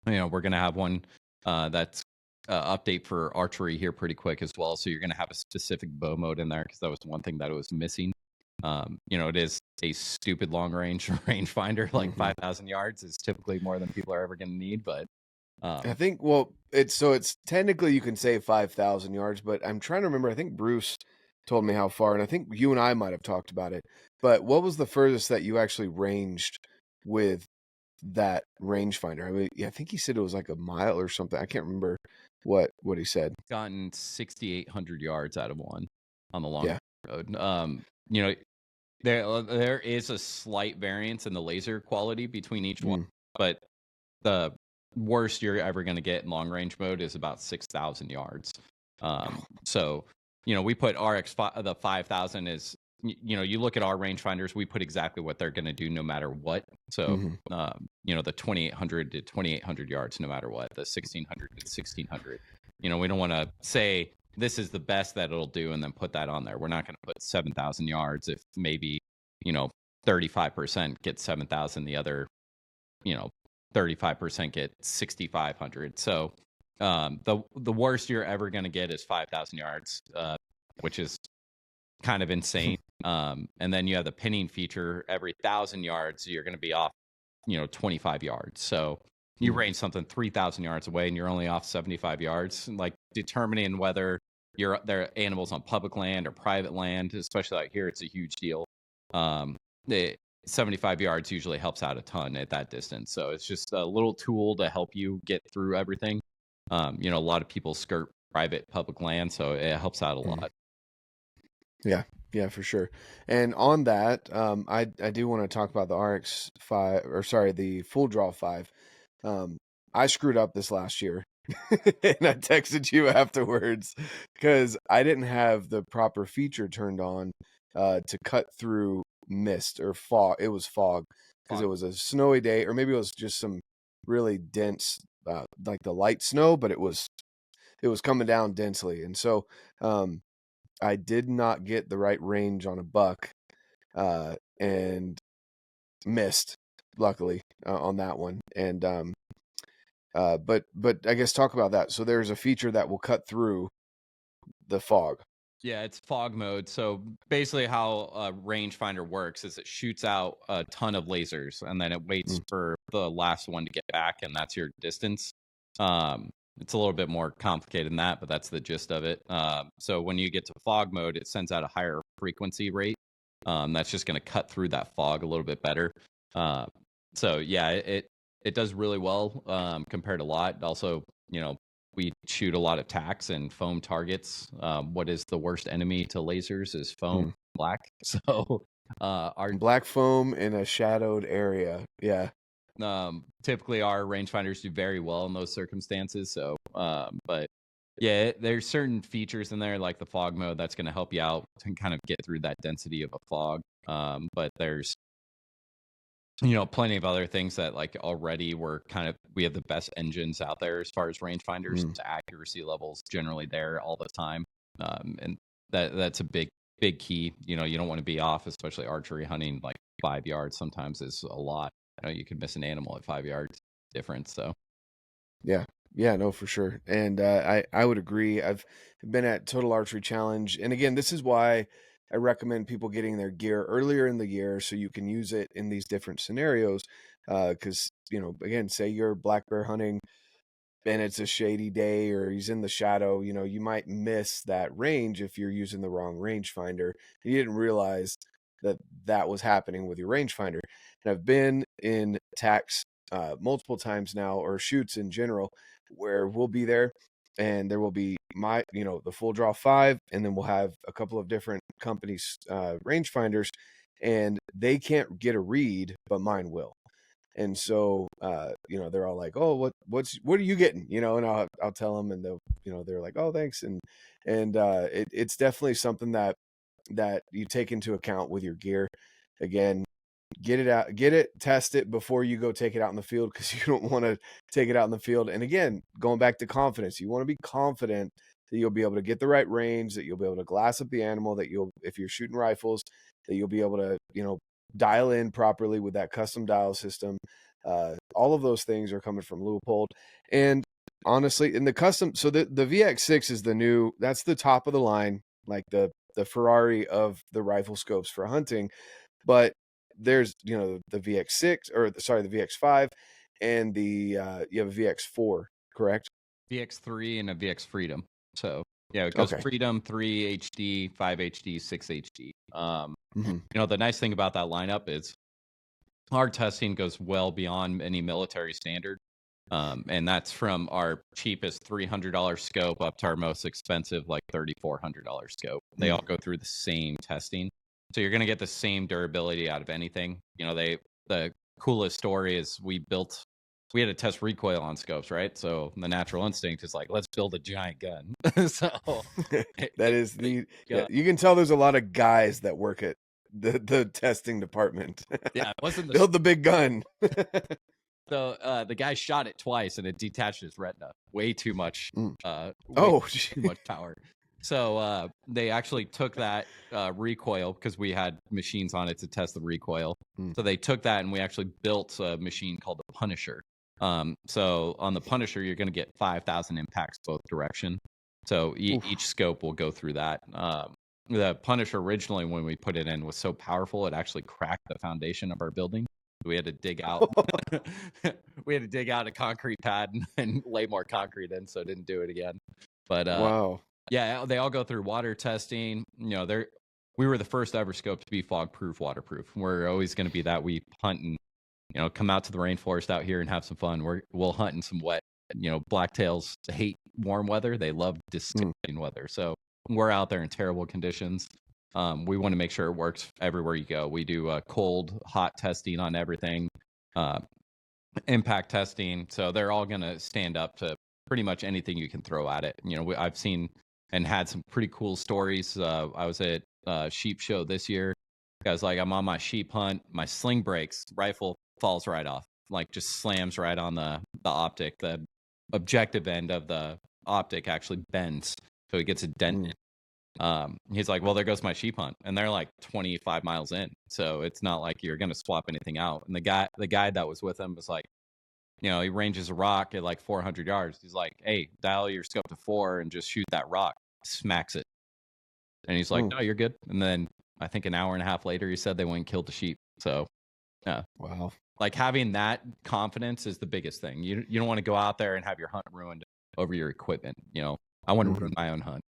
We're going to have one that's update for archery here pretty quick as well. So you're going to have a specific bow mode in there because that was one thing that it was missing. It is a stupid long range rangefinder, like 5,000 yards is typically more than people are ever going to need. But I think, it's technically you can say 5,000 yards, but I'm trying to remember. I think Bruce told me how far, and I think you and I might have talked about it. But what was the furthest that you actually ranged with that rangefinder? I mean, I think he said it was like a mile or something. I can't remember what he said. Gotten 6,800 yards out of one on the long road. There is a slight variance in the laser quality between each one, but the worst you're ever going to get in long range mode is about 6,000 yards. So we put the 5,000 is, you look at our rangefinders, we put exactly what they're going to do no matter what. So, the 2,800 to 2,800 yards, no matter what, the 1,600 to 1,600, we don't want to say this is the best that it'll do and then put that on there. We're not going to put 7,000 yards if maybe, 35% get 7,000, the other, 35% get 6,500. So the worst you're ever going to get is 5,000 yards, which is kind of insane. And then you have the pinning feature. Every 1,000 yards, you're going to be off, 25 yards. So you range something 3,000 yards away and you're only off 75 yards. Like determining whether there are animals on public land or private land, especially out here, it's a huge deal. The 75 yards usually helps out a ton at that distance. So it's just a little tool to help you get through everything. A lot of people skirt private public land, so it helps out a lot. Yeah, for sure. And on that, I do want to talk about the RX 5, the Full Draw 5. I screwed up this last year, and I texted you afterwards because I didn't have the proper feature turned on to cut through mist or fog. It was fog because it was a snowy day, or maybe it was just some really dense, like the light snow, but it was coming down densely, and so I did not get the right range on a buck, and missed, luckily, on that one. And but I guess talk about that. So there's a feature that will cut through the fog. Yeah, it's fog mode. So basically how a rangefinder works is it shoots out a ton of lasers and then it waits for the last one to get back, and that's your distance. It's a little bit more complicated than that, but that's the gist of it. So when you get to fog mode, it sends out a higher frequency rate. That's just going to cut through that fog a little bit better. So yeah, it does really well compared to a lot. Also, we shoot a lot of tacks and foam targets. What is the worst enemy to lasers is foam, black. So our black foam in a shadowed area. Yeah. Typically our rangefinders do very well in those circumstances. So, but yeah, there's certain features in there like the fog mode that's going to help you out to kind of get through that density of a fog. But there's, plenty of other things that like already we have the best engines out there as far as rangefinders. Accuracy levels generally there all the time. And that's a big key. You don't want to be off, especially archery hunting, like 5 yards sometimes is a lot. You could miss an animal at 5 yards difference. So Yeah, no, for sure. And I would agree. I've been at Total Archery Challenge, and again, this is why I recommend people getting their gear earlier in the year so you can use it in these different scenarios. Because again, say you're black bear hunting and it's a shady day or he's in the shadow, you might miss that range if you're using the wrong rangefinder. You didn't realize that that was happening with your rangefinder. And I've been in attacks multiple times now, or shoots in general, where we'll be there and there will be the full draw 5, and then we'll have a couple of different companies rangefinders, and they can't get a read, but mine will. And so, they're all like, "Oh, what are you getting?" And I'll tell them, and they're like, "Oh, thanks." And it's definitely something that you take into account with your gear. Again, test it before you go take it out in the field, because you don't want to take it out in the field. And again, going back to confidence, you want to be confident that you'll be able to get the right range, that you'll be able to glass up the animal, that if you're shooting rifles, that you'll be able to, dial in properly with that custom dial system. All of those things are coming from Leupold. And honestly, in the custom, so the VX6 is that's the top of the line, like the Ferrari of the rifle scopes for hunting. But there's, the VX6, or sorry, the VX5, and you have a VX4, correct? VX3 and a VX Freedom. So yeah, it goes Okay. Freedom, 3 HD, 5 HD, 6 HD. The nice thing about that lineup is our testing goes well beyond any military standard. And that's from our cheapest $300 scope up to our most expensive, like $3,400 scope. They all go through the same testing. So you're going to get the same durability out of anything. The coolest story is we had to test recoil on scopes, right? So the natural instinct is like, let's build a giant gun. So that is you can tell there's a lot of guys that work at the testing department. Yeah, it wasn't build the big gun. So the guy shot it twice and it detached his retina. Way too much. Too much power. So they actually took that recoil, because we had machines on it to test the recoil. So they took that, and we actually built a machine called the Punisher. So on the Punisher, you're going to get 5,000 impacts both direction. So each scope will go through that. The Punisher originally, when we put it in, was so powerful it actually cracked the foundation of our building. We had to dig out. We had to dig out a concrete pad and lay more concrete in, so it didn't do it again. But wow. Yeah, they all go through water testing. We were the first ever scope to be fog-proof, waterproof. We're always going to be that. We hunt and come out to the rainforest out here and have some fun. We'll hunt in some wet. Blacktails hate warm weather. They love disgusting weather. So we're out there in terrible conditions. We want to make sure it works everywhere you go. We do cold, hot testing on everything, impact testing. So they're all going to stand up to pretty much anything you can throw at it. I've seen and had some pretty cool stories. I was at Sheep Show this year. Guys, like, I'm on my sheep hunt, my sling breaks, rifle falls right off, like just slams right on the optic. The objective end of the optic actually bends, so it gets a dent in. He's like, well, there goes my sheep hunt, and they're like 25 miles in, so it's not like you're gonna swap anything out. And the guy that was with him was like, he ranges a rock at like 400 yards. He's like, hey, dial your scope to 4 and just shoot that rock. Smacks it. And he's like, no, you're good. And then I think an hour and a half later, he said they went and killed the sheep. So yeah. Wow. Like, having that confidence is the biggest thing. You don't want to go out there and have your hunt ruined over your equipment. I want to ruin my own hunt.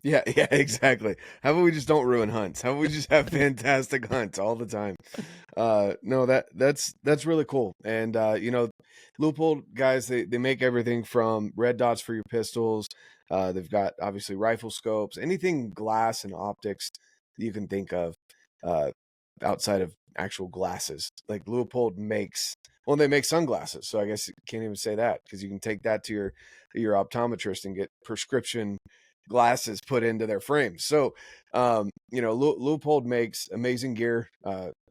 Yeah, exactly. How about we just don't ruin hunts? How about we just have fantastic hunts all the time? No, that's really cool. And Leupold guys, they make everything from red dots for your pistols. They've got obviously rifle scopes, anything glass and optics that you can think of outside of actual glasses. Like Leupold they make sunglasses. So I guess you can't even say that, because you can take that to your optometrist and get prescription glasses put into their frames. So, Leupold makes amazing gear.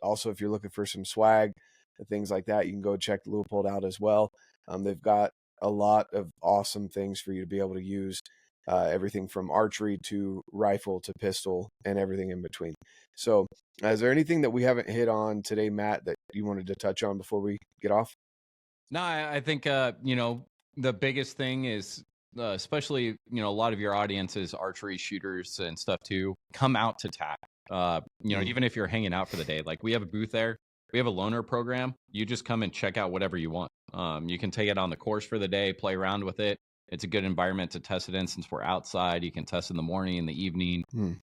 Also, if you're looking for some swag and things like that, you can go check Leupold out as well. They've got a lot of awesome things for you to be able to use, everything from archery to rifle to pistol and everything in between. So, is there anything that we haven't hit on today, Matt, that you wanted to touch on before we get off? No, I think, the biggest thing is, especially, you know, a lot of your audience is archery shooters and stuff too. Come out to TAC. You know, even if you're hanging out for the day, like we have a booth there. We have a loaner program. You just come and check out whatever you want. You can take it on the course for the day, play around with it. It's a good environment to test it in since we're outside. You can test in the morning, in the evening,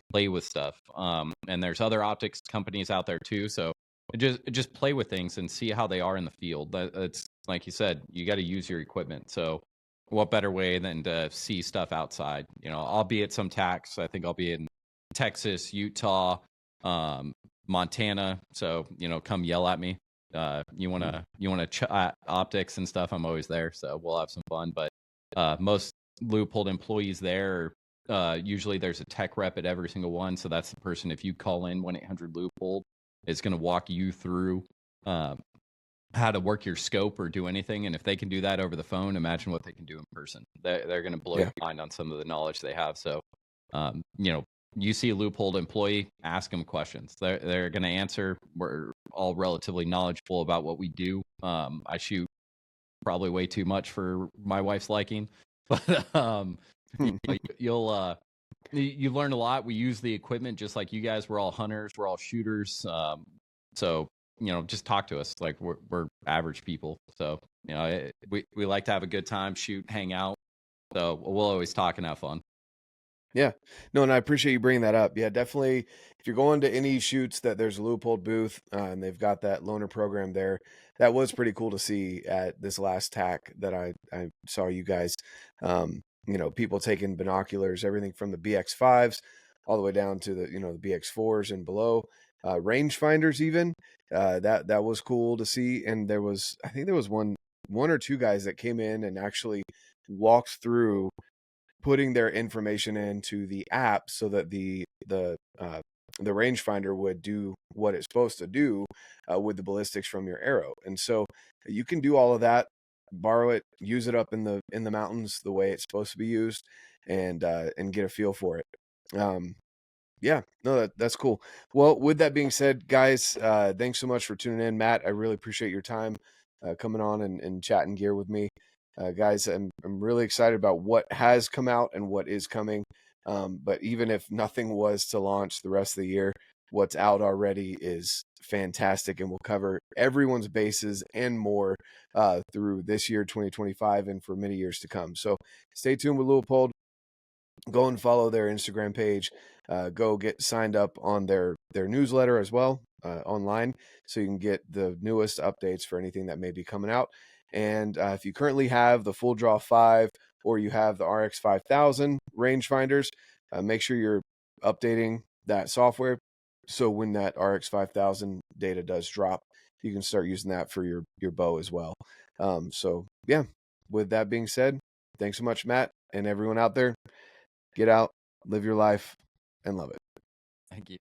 play with stuff. And there's other optics companies out there too. So just play with things and see how they are in the field. It's like you said, you got to use your equipment. So what better way than to see stuff outside? You know, I'll be at some TACs. I think I'll be in Texas, Utah, Montana. So, you know, come yell at me. You want to chat optics and stuff. I'm always there. So we'll have some fun. But most LEUPOLD employees there, usually there's a tech rep at every single one. So that's the person, if you call in 1-800-LEUPOLD, it's going to walk you through how to work your scope or do anything. And if they can do that over the phone, imagine what they can do in person. They're going to blow your mind on some of the knowledge they have. So, you know, you see a LEUPOLD employee, ask them questions. They're going to answer. We're all relatively knowledgeable about what we do. I shoot probably way too much for my wife's liking, but you learn a lot. We use the equipment just like you guys. We're all hunters. We're all shooters. So, you know, just talk to us. Like we're average people. So, you know, we like to have a good time, shoot, hang out. So we'll always talk and have fun. Yeah, no, and I appreciate you bringing that up. Yeah, definitely. If you're going to any shoots that there's a LEUPOLD booth and they've got that loaner program there, that was pretty cool to see at this last TAC that I saw you guys. You know, people taking binoculars, everything from the BX5s all the way down to the, you know, the BX4s and below, rangefinders even. That was cool to see. And there was, I think there was one or two guys that came in and actually walked through putting their information into the app so that the rangefinder would do what it's supposed to do with the ballistics from your arrow. And so you can do all of that, borrow it, use it up in the mountains the way it's supposed to be used, and get a feel for it. Yeah, no, that's cool. Well, with that being said, guys, thanks so much for tuning in. Matt, I really appreciate your time coming on and chatting gear with me. Guys, I'm really excited about what has come out and what is coming. But even if nothing was to launch the rest of the year, what's out already is fantastic, and we'll cover everyone's bases and more through this year, 2025, and for many years to come. So stay tuned with LEUPOLD. Go and follow their Instagram page. Go get signed up on their newsletter as well online, so you can get the newest updates for anything that may be coming out. And if you currently have the Full Draw 5 or you have the RX 5000 rangefinders, make sure you're updating that software. So when that RX 5000 data does drop, you can start using that for your bow as well. So yeah, with that being said, thanks so much, Matt, and everyone out there. Get out, live your life, and love it. Thank you.